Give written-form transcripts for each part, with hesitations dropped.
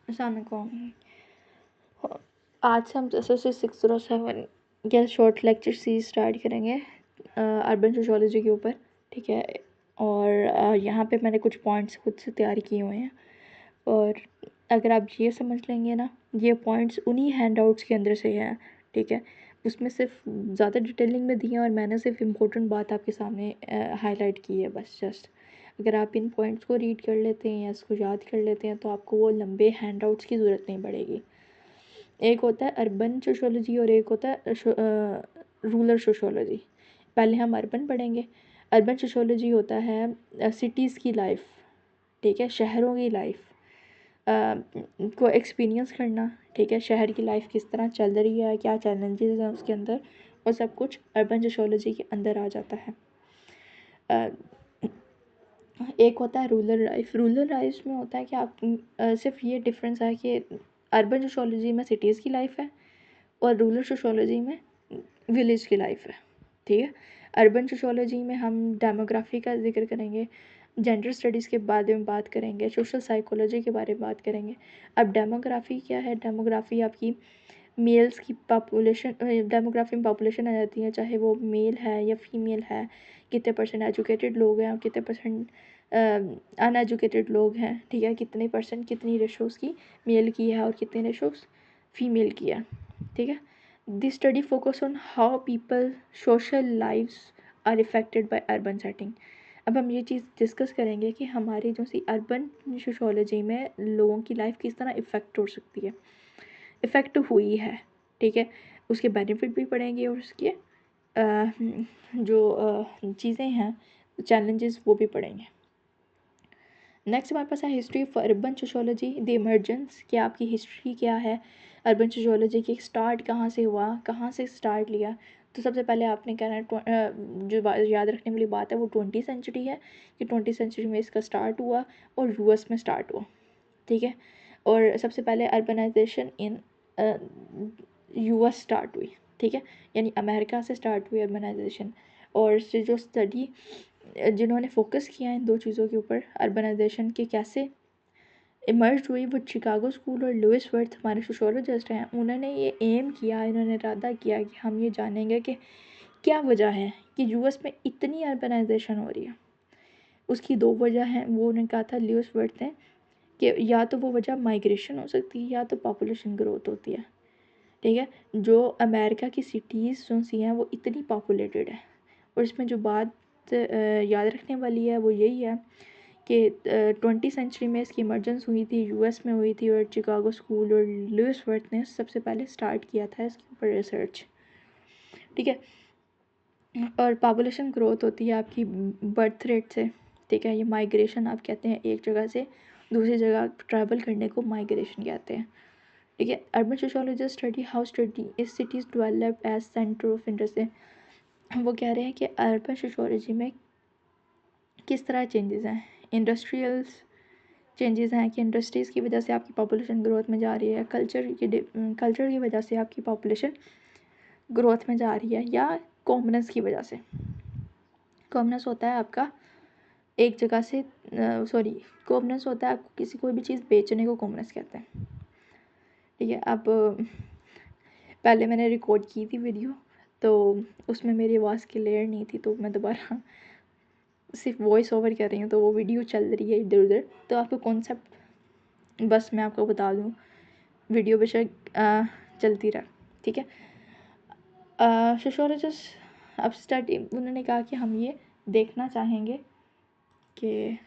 अस्सलाम वालेकुम। आज से हम SSC 607 के शॉर्ट लेक्चर सीरीज स्टार्ट करेंगे अर्बन सोशियोलॉजी के ऊपर, ठीक है। और यहाँ पे मैंने कुछ पॉइंट्स खुद से तैयार किए हुए हैं, और अगर आप ये समझ लेंगे ना, ये पॉइंट्स उन्हीं हैंडआउट्स के अंदर से हैं, ठीक है। उसमें सिर्फ ज़्यादा डिटेलिंग में दिए हैं और मैंने सिर्फ इम्पोर्टेंट बात आपके सामने हाईलाइट की है बस, जस्ट। अगर आप इन पॉइंट्स को रीड कर लेते हैं या इसको याद कर लेते हैं तो आपको वो लंबे हैंडआउट्स की ज़रूरत नहीं पड़ेगी। एक होता है अर्बन सोशियोलॉजी और एक होता है रूरल सोशियोलॉजी। पहले हम अर्बन पढ़ेंगे। अर्बन सोशियोलॉजी होता है सिटीज़ की लाइफ, ठीक है, शहरों की लाइफ को एक्सपीरियंस करना, ठीक है। शहर की लाइफ किस तरह चल रही है, क्या चैलेंजेस हैं उसके अंदर, वो सब कुछ अर्बन सोशियोलॉजी के अंदर आ जाता है। एक होता है रूरल लाइफ। रूरल लाइफ में होता है कि आप सिर्फ ये डिफरेंस है कि अर्बन सोशियोलॉजी में सिटीज़ की लाइफ है और रूरल सोशियोलॉजी में विलेज की लाइफ है, ठीक है। अर्बन सोशियोलॉजी में हम डेमोग्राफी का जिक्र करेंगे, जेंडर स्टडीज़ के बारे में बात करेंगे, सोशल साइकोलॉजी के बारे में बात करेंगे। अब डेमोग्राफी क्या है? डेमोग्राफी आपकी मेल्स की पॉपुलेशन, डेमोग्राफी में पॉपुलेशन आ जाती है, चाहे वो मेल है या फीमेल है, कितने परसेंट एजुकेटेड लोग हैं और कितने परसेंट अनएजुकेटेड लोग हैं, ठीक है। कितने परसेंट, कितनी रेशोज़ की मेल की है और कितनी रेशोज़ फीमेल की है, ठीक है। This study focus on how people social lives are affected by urban setting. अब हम ये चीज़ डिस्कस करेंगे कि हमारी जो सी अर्बन सोशियोलॉजी में लोगों की लाइफ किस तरह इफ़ेक्ट हो सकती है, इफ़ेक्ट हुई है, ठीक है। उसके बेनिफिट भी पढ़ेंगे और उसके जो चीज़ें हैं, चैलेंजेस, वो भी पढ़ेंगे। नेक्स्ट हमारे पास है history of urban sociology, the emergence, कि आपकी हिस्ट्री क्या है अर्बन सोशियोलॉजी की, स्टार्ट कहाँ से हुआ, कहाँ से स्टार्ट लिया। तो सबसे पहले आपने कहना है, जो याद रखने वाली बात है वो 20वीं सेंचुरी है, कि 20वीं सेंचुरी में इसका स्टार्ट हुआ और यूएस में स्टार्ट हुआ, ठीक है। और सबसे पहले अर्बनाइजेशन इन यूएस स्टार्ट हुई, ठीक है, यानी अमेरिका से स्टार्ट हुई अर्बनाइजेशन। और जो स्टडी जिन्होंने फोकस किया इन दो चीज़ों के ऊपर, अर्बनाइजेशन के कैसे इमर्ज हुई, वो शिकागो स्कूल और लुइस वर्थ हमारे सोशियोलॉजिस्ट हैं। उन्होंने ये एम किया, इन्होंने इरादा किया कि हम ये जानेंगे कि क्या वजह है कि यूएस में इतनी अर्बनाइजेशन हो रही है। उसकी दो वजह हैं, वो उन्होंने कहा था लुइस वर्थ ने, कि या तो वो वजह माइग्रेशन हो सकती है या तो पॉपुलेशन ग्रोथ होती है, ठीक है। जो अमेरिका की सिटीज़ जो सी हैं वो इतनी पॉपुलेटेड है, और इसमें जो बात याद रखने वाली है वो यही है कि 20वीं सेंचुरी में इसकी इमर्जेंस हुई थी, यूएस में हुई थी, और शिकागो स्कूल और लुइस वर्थ ने सबसे पहले स्टार्ट किया था इसके ऊपर रिसर्च, ठीक है। और पॉपुलेशन ग्रोथ होती है आपकी बर्थ रेट से, ठीक है। ये माइग्रेशन आप कहते हैं, एक जगह से दूसरी जगह ट्रैवल करने को माइग्रेशन कहते हैं, ठीक है। Urban sociologist study how study is cities develop as centre of industry. वो कह रहे हैं कि अर्बन सोशियोलॉजी में किस तरह चेंजेस हैं, इंडस्ट्रियल्स चेंजेस हैं, कि इंडस्ट्रीज़ की वजह से आपकी पॉपुलेशन ग्रोथ में जा रही है, कल्चर की वजह से आपकी पॉपुलेशन ग्रोथ में जा रही है, या कॉमनस की वजह से। कॉमनस होता है आपका एक जगह से, कॉमनस होता है आपको किसी कोई भी चीज़ बेचने को कॉमनस कहते हैं, ठीक है। अब पहले मैंने रिकॉर्ड की थी वीडियो, तो उसमें मेरी आवाज़ क्लियर नहीं थी, तो मैं दोबारा सिर्फ वॉइस ओवर कर रही हूँ, तो वो वीडियो चल रही है इधर उधर, तो आपको कॉन्सेप्ट बस मैं आपको बता दूँ, वीडियो बेशक चलती रहा, ठीक है। सोशियोलॉजिस्ट अब स्टडी, उन्होंने कहा कि हम ये देखना चाहेंगे कि,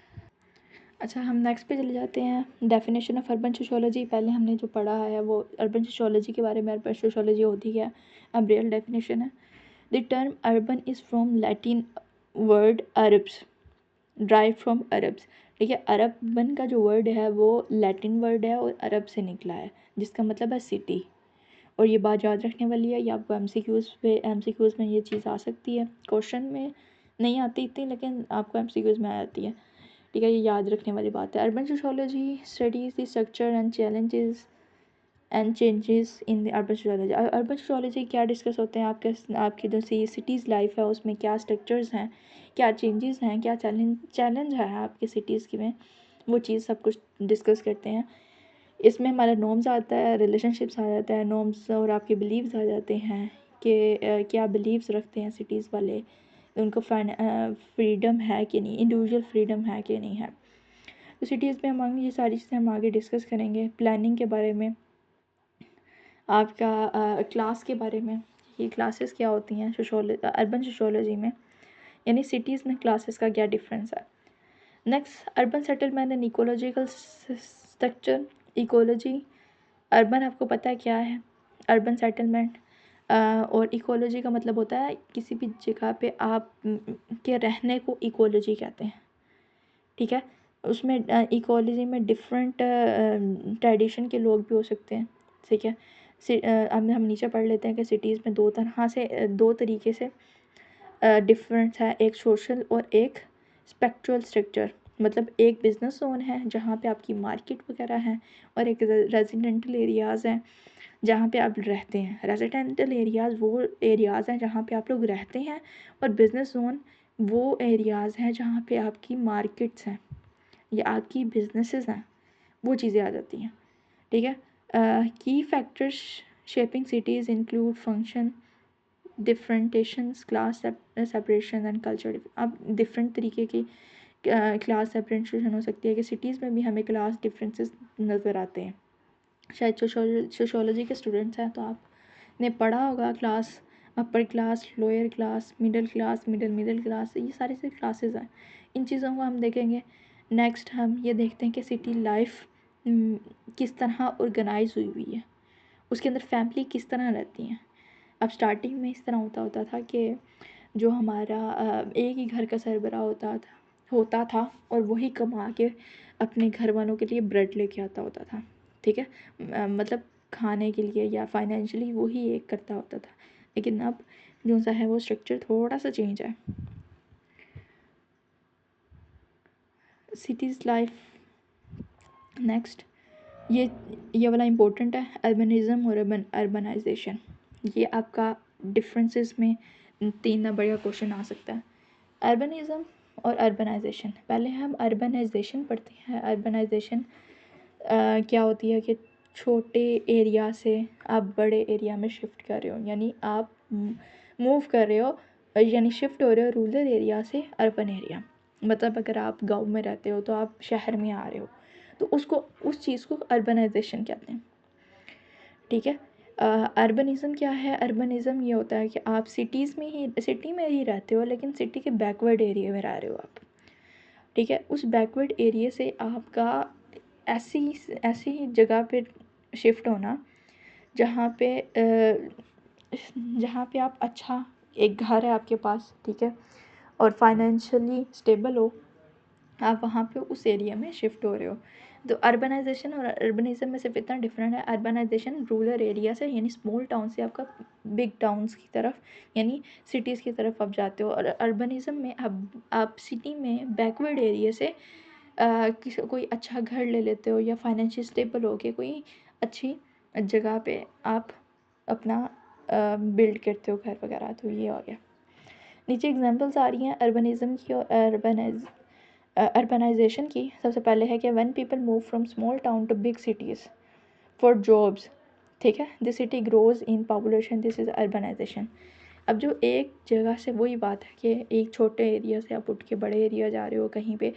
अच्छा हम नेक्स्ट पे चले जाते हैं। डेफिनेशन ऑफ अर्बन सोशियोलॉजी, पहले हमने जो पढ़ा है वो अर्बन सोशियोलॉजी के बारे में, अर्बन सोशियोलॉजी होती है। अब रियल डेफिनेशन है, the term urban is from Latin word Arabs, drive from Arabs, ठीक है। अरबन का जो वर्ड है वो लैटिन वर्ड है और अरब से निकला है, जिसका मतलब है सिटी। और ये बात याद रखने वाली है, ये आपको एमसीक्यूज़ में ये चीज़ आ सकती है, क्वेश्चन में नहीं आती इतनी, लेकिन आपको एमसीक्यूज़ में आ जाती है, ठीक है। ये याद रखने वाली बात है। Urban sociology studies the structure and challenges and changes in the urban sociology. Urban sociology क्या डिस्कस होते हैं, आपके जो सी सिटीज़ लाइफ है उसमें क्या स्ट्रक्चर्स हैं, क्या चेंजेस हैं, क्या चैलेंज है आपके सिटीज़ की में, वो चीज़ सब कुछ डिस्कस करते हैं। इसमें हमारा नॉर्म्स आता है, रिलेशनशिप्स आ जाता है, नॉर्म्स और आपके बिलीव्स आ जाते हैं कि क्या बिलीव्स रखते हैं सिटीज़ वाले, उनको फ्रीडम है कि नहीं, इंडिविजुअल फ्रीडम है कि नहीं है। तो सिटीज़ में हम ये सारी चीज़ें हम आगे डिस्कस करेंगे। प्लानिंग के बारे में, आपका क्लास के बारे में, ये क्लासेस क्या होती हैं अर्बन सोशोलॉजी में, यानी सिटीज़ में क्लासेस का क्या डिफरेंस है। Next, urban settlement and ecological structure. Ecology, urban आपको पता है क्या है, अर्बन सेटलमेंट और इकोलॉजी का मतलब होता है किसी भी जगह पे आप के रहने को इकोलॉजी कहते हैं, ठीक है। उसमें इकोलॉजी में डिफरेंट ट्रेडिशन के लोग भी हो सकते हैं, ठीक है। अब हम नीचे पढ़ लेते हैं कि सिटीज़ में दो तरीके से डिफरेंस है, एक सोशल और एक स्पेक्ट्रल स्ट्रक्चर। मतलब एक बिजनेस जोन है जहाँ पे आपकी मार्केट वगैरह है, और एक रेजिडेंटल एरियाज़ हैं जहाँ पे आप रहते हैं। रेजिडेंटल एरियाज़ वो एरियाज़ हैं जहाँ पे आप लोग रहते हैं, और बिजनेस जोन वो एरियाज़ हैं जहाँ पे आपकी मार्केट्स हैं या आपकी बिजनेसेस हैं, वो चीज़ें आ जाती हैं, ठीक है। की factors shaping cities include function differentiations, class separation and culture. अब डिफरेंट तरीके की क्लास सेपरेशन हो सकती है कि सिटीज़ में भी हमें क्लास डिफरेंसेस नज़र आते हैं। शायद सोशोलॉजी के स्टूडेंट्स हैं तो आपने पढ़ा होगा class, upper class, lower class, middle class, middle class, ये सारी सी क्लासेस हैं। इन चीज़ों को हम देखेंगे। नेक्स्ट हम ये देखते हैं कि सिटी लाइफ किस तरह ऑर्गेनाइज हुई हुई है, उसके अंदर फैमिली किस तरह रहती हैं। अब स्टार्टिंग में इस तरह होता था कि जो हमारा एक ही घर का सरबराह होता था और वही कमा के अपने घर वालों के लिए ब्रेड लेके आता होता था, ठीक है। मतलब खाने के लिए या फाइनेंशियली वही एक करता होता था। लेकिन अब जो सा है वो स्ट्रक्चर थोड़ा सा चेंज है। Cities life. नेक्स्ट, ये वाला इम्पोर्टेंट है, अर्बनिज़म और अर्बनाइजेशन। ये आपका डिफरेंसेस में 3 नंबर का क्वेश्चन आ सकता है। अर्बनिज़म और अर्बनाइजेशन, पहले हम अर्बनाइजेशन पढ़ते हैं। अर्बनाइजेशन क्या होती है कि छोटे एरिया से आप बड़े एरिया में शिफ्ट कर रहे हो, यानी आप मूव कर रहे हो, यानी शिफ्ट हो रहे हो रूरल एरिया से अर्बन एरिया। मतलब अगर आप गांव में रहते हो तो आप शहर में आ रहे हो, तो उस चीज़ को अर्बनाइजेशन कहते हैं, ठीक है। अर्बनिज़म क्या है, अर्बनिज़म ये होता है कि आप सिटी में ही रहते हो, लेकिन सिटी के बैकवर्ड एरिया में रह रहे हो आप, ठीक है। उस बैकवर्ड एरिया से आपका ऐसी ऐसी जगह पे शिफ्ट होना जहाँ पे आप अच्छा एक घर है आपके पास, ठीक है, और फाइनेंशियली स्टेबल हो, आप वहाँ पे उस एरिया में शिफ्ट हो रहे हो। तो अर्बनाइजेशन और अर्बनिज़म में सिर्फ इतना डिफरेंट है, अर्बनाइजेशन रूरल एरिया से यानी स्मॉल टाउन से आपका बिग टाउन्स की तरफ यानी सिटीज़ की तरफ आप जाते हो, और अर्बनिज़म में आप सिटी में बैकवर्ड एरिया से कोई अच्छा घर ले लेते हो या फाइनेंशियल स्टेबल हो के कोई अच्छी जगह पे आप अपना बिल्ड करते हो घर वगैरह। तो ये हो गया। नीचे एग्जांपल्स आ रही हैं अर्बनिज़म की और अर्बनाइजेशन की। सबसे पहले है कि when people move from small town to big cities for jobs, ठीक है, this city grows in population, this is urbanisation. अब जो एक जगह से, वही बात है कि एक छोटे एरिया से आप उठ के बड़े एरिया जा रहे हो कहीं पे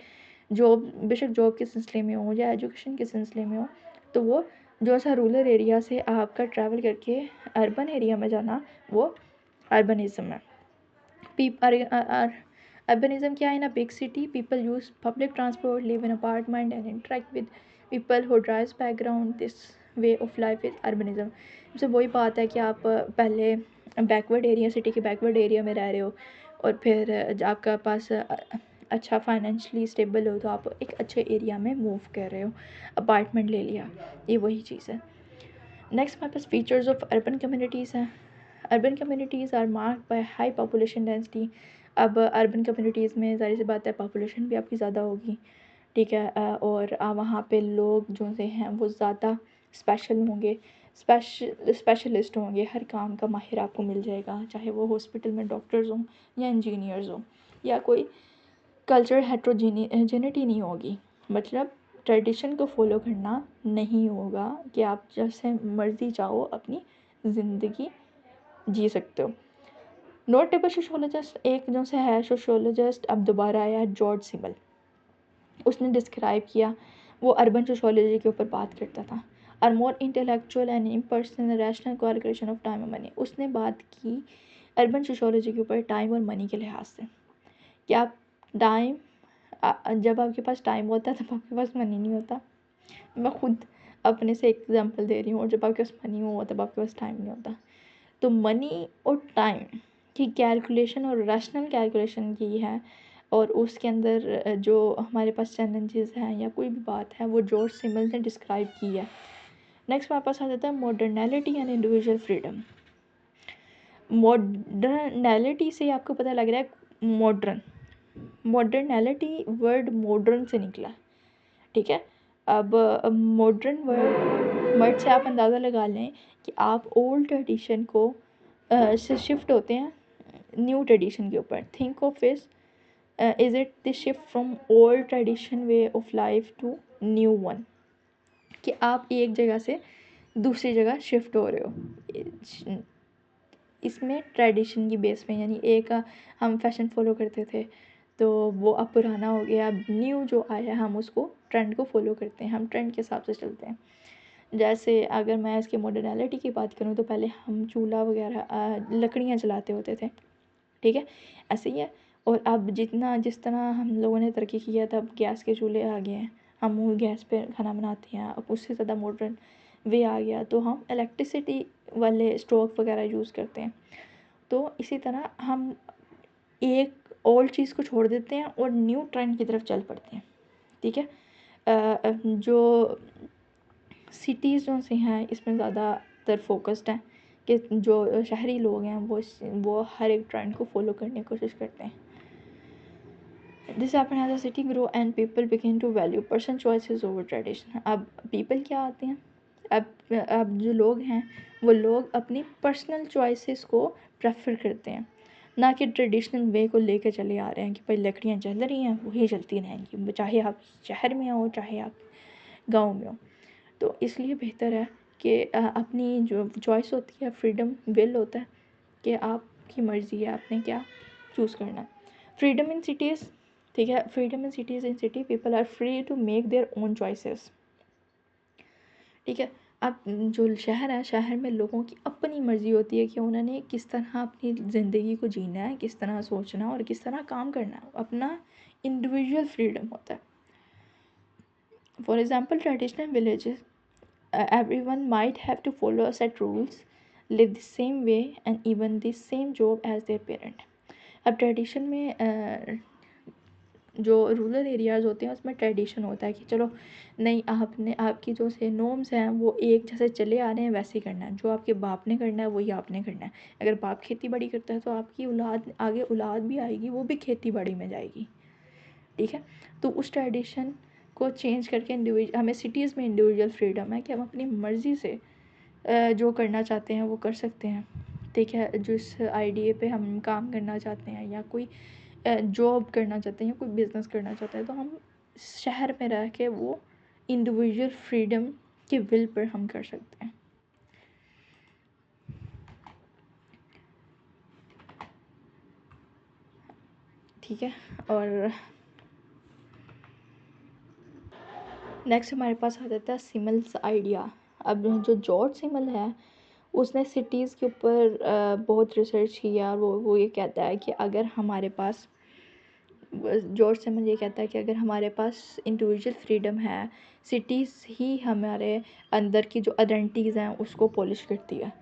जॉब, बेशक जॉब के सिलसिले में हो या एजुकेशन के सिलसिले में हो, तो वो जो सा रूरल एरिया से आपका ट्रैवल करके अर्बन एरिया में जाना, वो अर्बनिज़म है। Urbanism क्या है, in a big city people use public transport, live in apartment and interact with people who drives background, this way of life is urbanism। तो वही बात है कि आप पहले बैकवर्ड एरिया, सिटी के बैकवर्ड एरिया में रह रहे हो, और फिर आपका पास अच्छा फाइनेंशियली स्टेबल हो तो आप एक अच्छे एरिया में मूव कर रहे हो, अपार्टमेंट ले लिया, ये वही चीज़ है। नेक्स्ट हमारे पास फीचर्स ऑफ अर्बन कम्युनिटीज़ हैं। Urban communities are marked by high population density. अब अर्बन कम्युनिटीज़ में ज़ाहिर सी बात है पॉपुलेशन भी आपकी ज़्यादा होगी, ठीक है, और वहाँ पे लोग जो से हैं वो ज़्यादा स्पेशल होंगे, स्पेशलिस्ट होंगे, हर काम का माहिर आपको मिल जाएगा, चाहे वो हॉस्पिटल में डॉक्टर्स हों या इंजीनियर्स हों, या कोई कल्चर हेट्रोजेनिटी नहीं होगी। मतलब ट्रेडिशन को फॉलो करना नहीं होगा कि आप जैसे मर्ज़ी चाहो अपनी ज़िंदगी जी सकते हो। नोटेबल सोशियोलॉजिस्ट एक जो से है सोशियोलॉजिस्ट अब दोबारा आया जॉर्ज सिमल। उसने डिस्क्राइब किया, वो अर्बन सोशियोलॉजी के ऊपर बात करता था। Are more intellectual and impersonal rational calculation of time और मनी। उसने बात की अर्बन सोशियोलॉजी के ऊपर टाइम और मनी के लिहाज से कि आप टाइम जब आपके पास टाइम होता है तब आपके पास मनी नहीं होता। मैं खुद अपने से एग्जांपल दे रही हूँ, और जब आपके पास मनी हो तब आपके पास टाइम नहीं होता। तो मनी और टाइम की कैलकुलेशन और रैशनल कैलकुलेशन की है, और उसके अंदर जो हमारे पास चैलेंजेस हैं या कोई भी बात है वो जॉर्ज सिमल ने डिस्क्राइब की है। नेक्स्ट हमारे पास आ जाता है मॉडर्नैलिटी एंड इंडिविजुअल फ्रीडम। मॉडर्नैलिटी से आपको पता लग रहा है मॉडर्न, मॉडर्नैलिटी वर्ड मॉडर्न से निकला, ठीक है। अब मॉडर्न वर्ड से आप अंदाज़ा लगा लें कि आप ओल्ड ट्रेडिशन को से शिफ्ट होते हैं न्यू ट्रेडिशन के ऊपर। Think of is it the shift from old tradition way of life to new one, कि आप एक जगह से दूसरी जगह शिफ्ट हो रहे हो। इसमें ट्रेडिशन की बेस पे, यानी एक हम फैशन फॉलो करते थे तो वो अब पुराना हो गया, अब न्यू जो आया हम उसको ट्रेंड को फॉलो करते हैं, हम ट्रेंड के हिसाब से चलते हैं। जैसे अगर मैं इसकी मॉडर्नैलिटी की बात करूँ तो पहले हम चूल्हा वगैरह लकड़ियाँ जलाते होते थे, ठीक है, ऐसे ही है। और अब जिस तरह हम लोगों ने तरक्की की है तब गैस के चूल्हे आ गए हैं, हम वो गैस पे खाना बनाते हैं। अब उससे ज़्यादा मॉडर्न वे आ गया तो हम इलेक्ट्रिसिटी वाले स्टोव वगैरह यूज़ करते हैं। तो इसी तरह हम एक ओल्ड चीज़ को छोड़ देते हैं और न्यू ट्रेंड की तरफ चल पड़ते हैं, ठीक है। जो सिटीज़ जो से हैं इसमें ज़्यादातर फोकस्ड हैं कि जो शहरी लोग हैं वो हर एक ट्रेंड को फॉलो करने की कोशिश करते हैं। This happen as a city grow and people begin to value person choices over tradition. अब पीपल क्या आते हैं, अब जो लोग हैं वो लोग अपनी पर्सनल चॉइसेस को प्रेफर करते हैं, ना कि ट्रेडिशनल वे को लेकर चले आ रहे हैं कि भाई लकड़ियाँ जल रही हैं वही जलती रहेंगी, चाहे आप शहर में हो चाहे आप गाँव में हो। तो इसलिए बेहतर है कि अपनी जो चॉइस होती है, फ्रीडम विल होता है कि आपकी मर्ज़ी है आपने क्या चूज़ करना है। फ्रीडम इन सिटीज़, ठीक है, freedom in cities, in city people are free to make their own choices, ठीक है। अब जो शहर है, शहर में लोगों की अपनी मर्ज़ी होती है कि उन्होंने किस तरह अपनी ज़िंदगी को जीना है, किस तरह सोचना और किस तरह काम करना है, अपना इंडिविजुअल फ्रीडम होता है। For example traditional villages everyone might have to follow set rules, live the same way and even the same job as their parent। अब ट्रेडिशन में जो रूरल एरियाज़ होते हैं उसमें ट्रेडिशन होता है कि चलो नहीं, आपने आपकी जो से नॉर्म्स हैं वो एक जैसे चले आ रहे हैं वैसे ही करना है, जो आपके बाप ने करना है वही आपने करना है। अगर बाप खेती बाड़ी करता है तो आपकी औलाद आगे औलाद भी आएगी वो भी खेती बाड़ी में जाएगी, ठीक है। तो उस ट्रेडिशन को चेंज करके हमें सिटीज़ में इंडिविजुअल फ्रीडम है कि हम अपनी मर्ज़ी से जो करना चाहते हैं वो कर सकते हैं, ठीक है। जिस आइडिया पे हम काम करना चाहते हैं या कोई जॉब करना चाहते हैं या कोई बिज़नेस करना चाहते हैं तो हम शहर में रह के वो इंडिविजुअल फ्रीडम के विल पर हम कर सकते हैं, ठीक है। और नेक्स्ट हमारे पास आ जाता है सिमल्स आइडिया। अब जो जॉर्ज सिमल है उसने सिटीज़ के ऊपर बहुत रिसर्च किया, और वो ये कहता है कि अगर हमारे पास, जॉर्ज सिमल ये कहता है कि अगर हमारे पास इंडिविजुअल फ्रीडम है, सिटीज़ ही हमारे अंदर की जो आइडेंटिटीज़ हैं उसको पॉलिश करती है।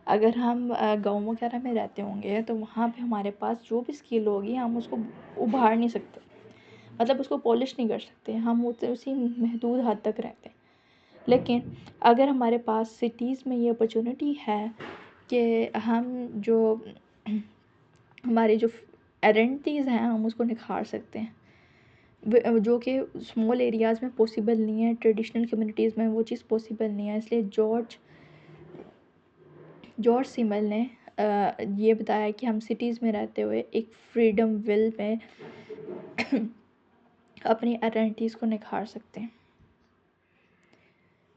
अगर हम गाँव वगैरह में रहते होंगे तो वहाँ पे हमारे पास जो भी स्किल होगी हम उसको उभार नहीं सकते, मतलब उसको पॉलिश नहीं कर सकते, हम उसी महदूद हद तक रहते हैं। लेकिन अगर हमारे पास सिटीज़ में ये अपॉर्चुनिटी है कि हम जो हमारी जो आइडेंटिटीज़ हैं हम उसको निखार सकते हैं, जो कि स्मॉल एरियाज़ में पॉसिबल नहीं है, ट्रेडिशनल कम्युनिटीज़ में वो चीज़ पॉसिबल नहीं है। इसलिए जॉर्ज सिमल ने ये बताया कि हम सिटीज़ में रहते हुए एक फ्रीडम विल में अपनी आइडेंटिटीज़ को निखार सकते हैं।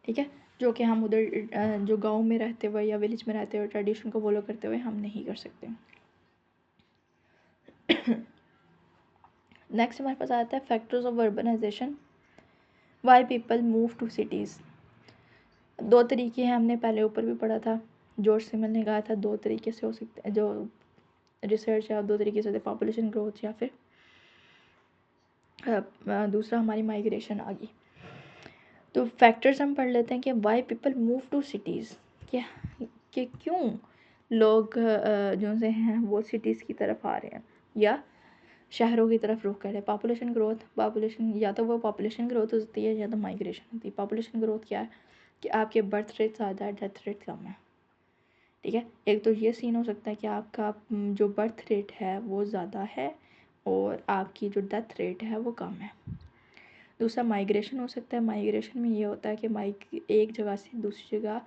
ठीक है, जो कि हम उधर जो गांव में रहते हुए या विलेज में रहते हुए ट्रेडिशन को फॉलो करते हुए हम नहीं कर सकते। नेक्स्ट हमारे पास आता है factors of urbanisation, why people move to cities. दो तरीके हैं, हमने पहले ऊपर भी पढ़ा था, जॉर्ज सिमल ने कहा था 2 तरीके से हो सकते हैं, जो रिसर्च है 2 तरीके से होते हैं, पॉपुलेशन ग्रोथ या फिर दूसरा हमारी माइग्रेशन आ गई। तो फैक्टर्स हम पढ़ लेते हैं कि why people move to cities, क्या कि क्यों लोग जो से हैं वो सिटीज़ की तरफ आ रहे हैं या शहरों की तरफ रुख कर रहे हैं। पॉपुलेशन ग्रोथ, पॉपुलेशन या तो वो पॉपुलेशन ग्रोथ होती है या तो माइग्रेशन होती है। पॉपुलेशन ग्रोथ क्या है कि आपके बर्थ रेट ज़्यादा है, डेथ रेट कम है। ठीक है, एक तो ये सीन हो सकता है कि आपका जो बर्थ रेट है वो ज़्यादा है और आपकी जो डेथ रेट है वो कम है। दूसरा माइग्रेशन हो सकता है। माइग्रेशन में ये होता है कि एक जगह से दूसरी जगह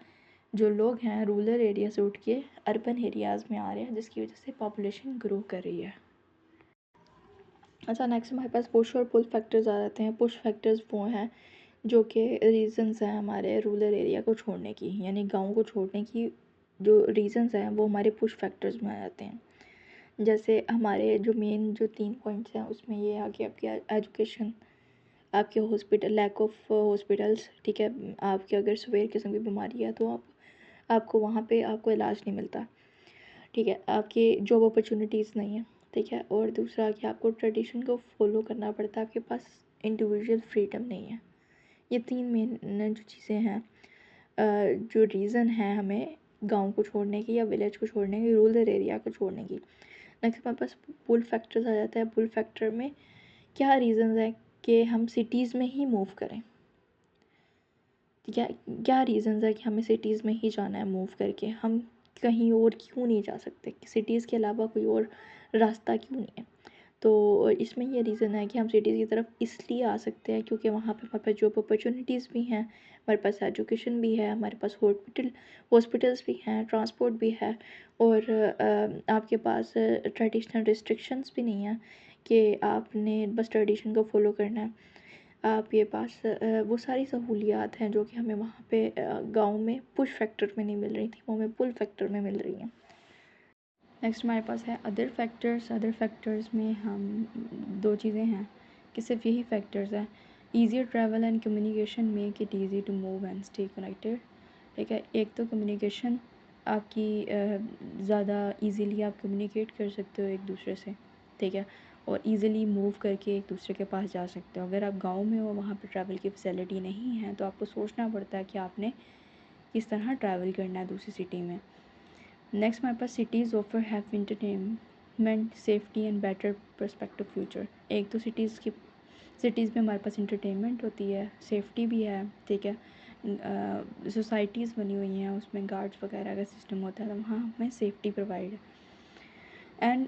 जो लोग हैं रूरल एरिया से उठ के अर्बन एरियाज़ में आ रहे हैं, जिसकी वजह से पॉपुलेशन ग्रो कर रही है। अच्छा, नेक्स्ट हमारे पास पुश और पुल फैक्टर्स आ जाते हैं। पुश फैक्टर्स वो हैं जो कि रीजंस हैं हमारे रूरल एरिया को छोड़ने की, यानी गाँव को छोड़ने की जो रीजंस हैं वो हमारे पुश फैक्टर्स में आ जाते हैं। जैसे हमारे जो मेन जो 3 पॉइंट्स हैं उसमें ये आ गया आपकी एजुकेशन, आपके हॉस्पिटल, लैक ऑफ हॉस्पिटल्स। ठीक है, आपके अगर सीवियर किस्म की बीमारी है तो आपको वहाँ पे आपको इलाज नहीं मिलता। ठीक है, आपकी जॉब अपॉर्चुनिटीज़ नहीं है। ठीक है, और दूसरा कि आपको ट्रेडिशन को फॉलो करना पड़ता है, आपके पास इंडिविजुअल फ्रीडम नहीं है। ये 3 मेन जो चीज़ें हैं, जो रीज़न है हमें गांव को छोड़ने की या विलेज को छोड़ने की, रूरल एरिया को छोड़ने की। नेक्स्ट हमारे पास पुल फैक्टर्स आ जाता है। पुल फैक्टर में क्या रीज़न्स है कि हम सिटीज़ में ही मूव करें। ठीक है, क्या रीज़न्स है कि हमें सिटीज़ में ही जाना है मूव करके, हम कहीं और क्यों नहीं जा सकते, सिटीज़ के अलावा कोई और रास्ता क्यों नहीं है। तो इसमें ये रीज़न है कि हम सिटीज़ की तरफ इसलिए आ सकते हैं क्योंकि वहाँ पे हमारे पास जॉब अपॉर्चुनिटीज़ भी हैं, हमारे पास एजुकेशन भी है, हमारे पास हॉस्पिटल्स भी हैं, ट्रांसपोर्ट भी है, और आपके पास ट्रेडिशनल रिस्ट्रिक्शंस भी नहीं है कि आपने बस ट्रेडिशन को फॉलो करना है। आपके पास वो सारी सहूलियात हैं जो कि हमें वहाँ पे गाँव में पुश फैक्टर में नहीं मिल रही थी, वो हमें पुल फैक्टर में मिल रही हैं। नेक्स्ट हमारे पास है अदर फैक्टर्स। अदर फैक्टर्स में हम 2 चीज़ें हैं कि सिर्फ यही फैक्टर्स हैं। Easier travel and communication make it easy to move and stay connected. ठीक है, एक तो कम्युनिकेशन आपकी ज़्यादा इजीली आप कम्युनिकेट कर सकते हो एक दूसरे से। ठीक है, और इजीली मूव करके एक दूसरे के पास जा सकते हो। अगर आप गांव में हो, वहाँ पे ट्रैवल की फैसिलिटी नहीं है, तो आपको सोचना पड़ता है कि आपने किस तरह ट्रैवल करना है दूसरी सिटी में। नेक्स्ट हमारे पास cities offer have entertainment, safety and better perspective future. एक तो सिटीज़ में हमारे पास इंटरटेनमेंट होती है, सेफ्टी भी है। ठीक है, सोसाइटीज़ बनी हुई हैं, उसमें गार्ड्स वगैरह का सिस्टम होता है, तो वहाँ हमें सेफ्टी प्रोवाइड है एंड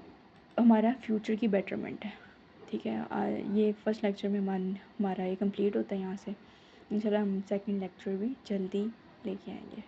हमारा फ्यूचर की बेटरमेंट है। ठीक है, ये फर्स्ट लेक्चर में हमारा ये कंप्लीट होता है यहाँ से। इंशाल्लाह हम सेकंड लेक्चर भी जल्दी लेके आएंगे।